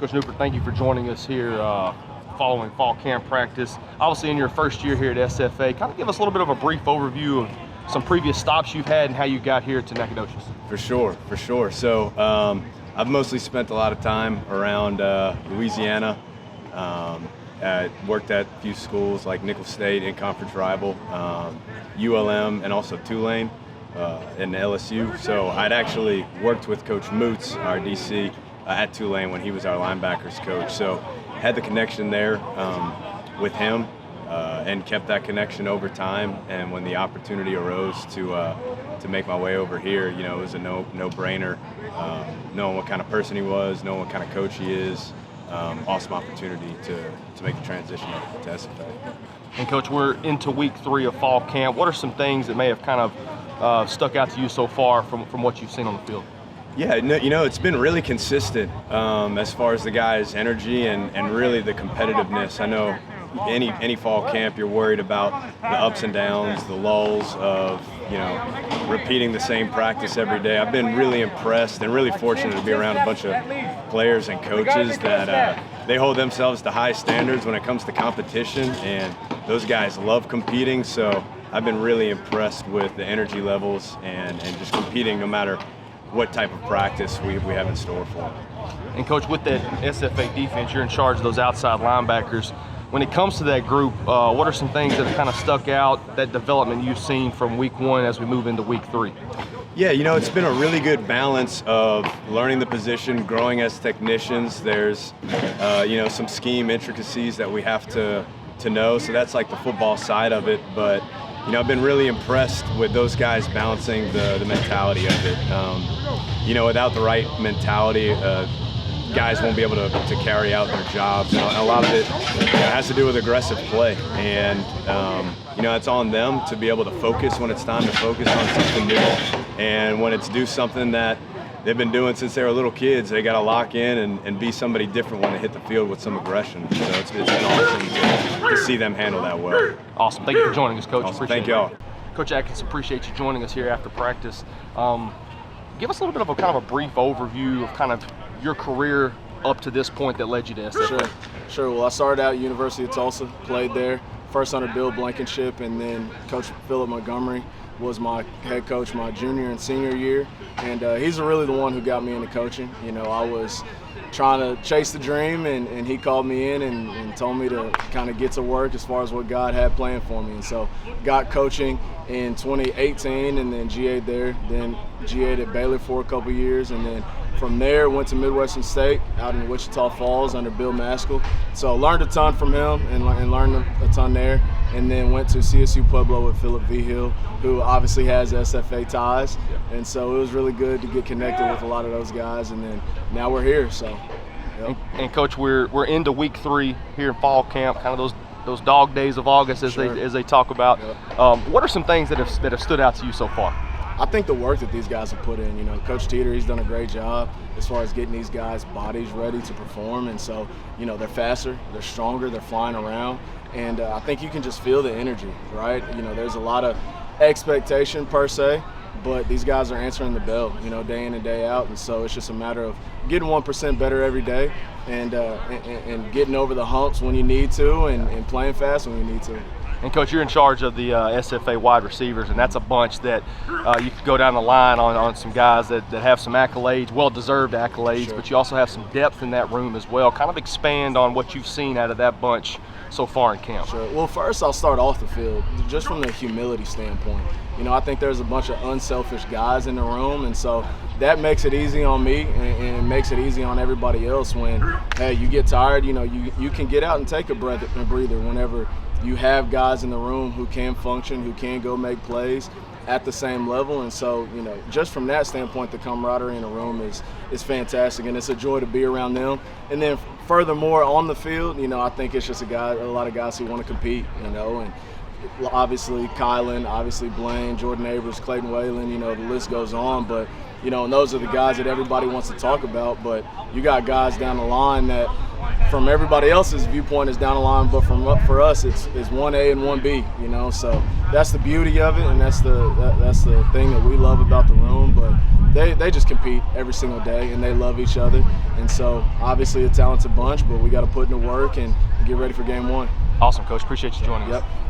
Coach Neupert, thank you for joining us here following fall camp practice. Obviously in your first year here at SFA, kind of give us a little bit of a brief overview of some previous stops you've had and how you got here to Nacogdoches. For sure. So I've mostly spent a lot of time around Louisiana. Worked at a few schools like Nicholls State, in-conference rival, ULM, and also Tulane and LSU. So I'd actually worked with Coach Moots, our DC, at Tulane when he was our linebackers coach. So had the connection there with him and kept that connection over time. And when the opportunity arose to make my way over here, you know, it was a no-brainer. Knowing what kind of person he was, knowing what kind of coach he is. Awesome opportunity to make the transition to SFA. And Coach, we're into week 3 of fall camp. What are some things that may have kind of stuck out to you so far from what you've seen on the field? Yeah, you know, it's been really consistent as far as the guys' energy and really the competitiveness. I know any fall camp you're worried about the ups and downs, the lulls of, you know, repeating the same practice every day. I've been really impressed and really fortunate to be around a bunch of players and coaches that they hold themselves to high standards when it comes to competition, and those guys love competing. So I've been really impressed with the energy levels and just competing no matter what type of practice we have in store for them. And Coach, with that SFA defense, you're in charge of those outside linebackers. When it comes to that group, what are some things that have kind of stuck out, that development you've seen from week 1 as we move into week 3? Yeah, you know, it's been a really good balance of learning the position, growing as technicians. There's, you know, some scheme intricacies that we have to know, so that's like the football side of it. But, you know, I've been really impressed with those guys balancing the mentality of it. You know, without the right mentality, guys won't be able to carry out their jobs. And a lot of it has to do with aggressive play. And, you know, it's on them to be able to focus when it's time to focus on something new. And when it's do something that they've been doing since they were little kids, they got to lock in and be somebody different when they hit the field with some aggression. So it's been awesome to see them handle that well. Awesome. Thank you for joining us, Coach. Awesome. Appreciate Thank y'all. Coach Atkinson, appreciate you joining us here after practice. Give us a little bit of a kind of a brief overview of kind of your career up to this point that led you to SFA. Sure. Well, I started out at University of Tulsa, played there, first under Bill Blankenship, and then Coach Philip Montgomery was my head coach my junior and senior year. And he's really the one who got me into coaching. You know, I was trying to chase the dream, and he called me in and told me to kind of get to work as far as what God had planned for me. And so got coaching in 2018 and then GA'd there, then GA'd at Baylor for a couple years, and then from there went to Midwestern State out in Wichita Falls under Bill Maskell. So learned a ton from him and learned a ton there, and then went to CSU Pueblo with Philip Vigil, who obviously has SFA ties. And so it was really good to get connected with a lot of those guys, and then now we're here. So, yep. And Coach, we're into week 3 here in fall camp, kind of those dog days of August as they talk about. Yep. What are some things that have stood out to you so far? I think the work that these guys have put in, you know, Coach Teeter, he's done a great job as far as getting these guys' bodies ready to perform. And so, you know, they're faster, they're stronger, they're flying around. And I think you can just feel the energy, right? You know, there's a lot of expectation per se, but these guys are answering the bell, you know, day in and day out. And so it's just a matter of getting 1% better every day and getting over the humps when you need to and playing fast when you need to. And Coach, you're in charge of the SFA wide receivers, and that's a bunch that you could go down the line on some guys that have some accolades, well-deserved accolades, Sure. but you also have some depth in that room as well. Kind of expand on what you've seen out of that bunch so far in camp. Sure. Well, first I'll start off the field, just from the humility standpoint. You know, I think there's a bunch of unselfish guys in the room, and so that makes it easy on me and it makes it easy on everybody else when, hey, you get tired, you know, you can get out and take a breather whenever you have guys in the room who can function, who can go make plays at the same level. And so, you know, just from that standpoint, the camaraderie in the room is fantastic, and it's a joy to be around them. And then furthermore, on the field, you know, I think it's just a lot of guys who want to compete, you know, and obviously Kylan, obviously Blaine, Jordan Neighbors, Clayton Whalen, you know, the list goes on. But, you know, and those are the guys that everybody wants to talk about. But you got guys down the line that, from everybody else's viewpoint, is down the line, but for us, it's 1A and 1B, you know. So that's the beauty of it, and that's the thing that we love about the room. But they just compete every single day, and they love each other. And so obviously a talented bunch, but we got to put in the work and get ready for game one. Awesome, Coach. Appreciate you joining us. Yep.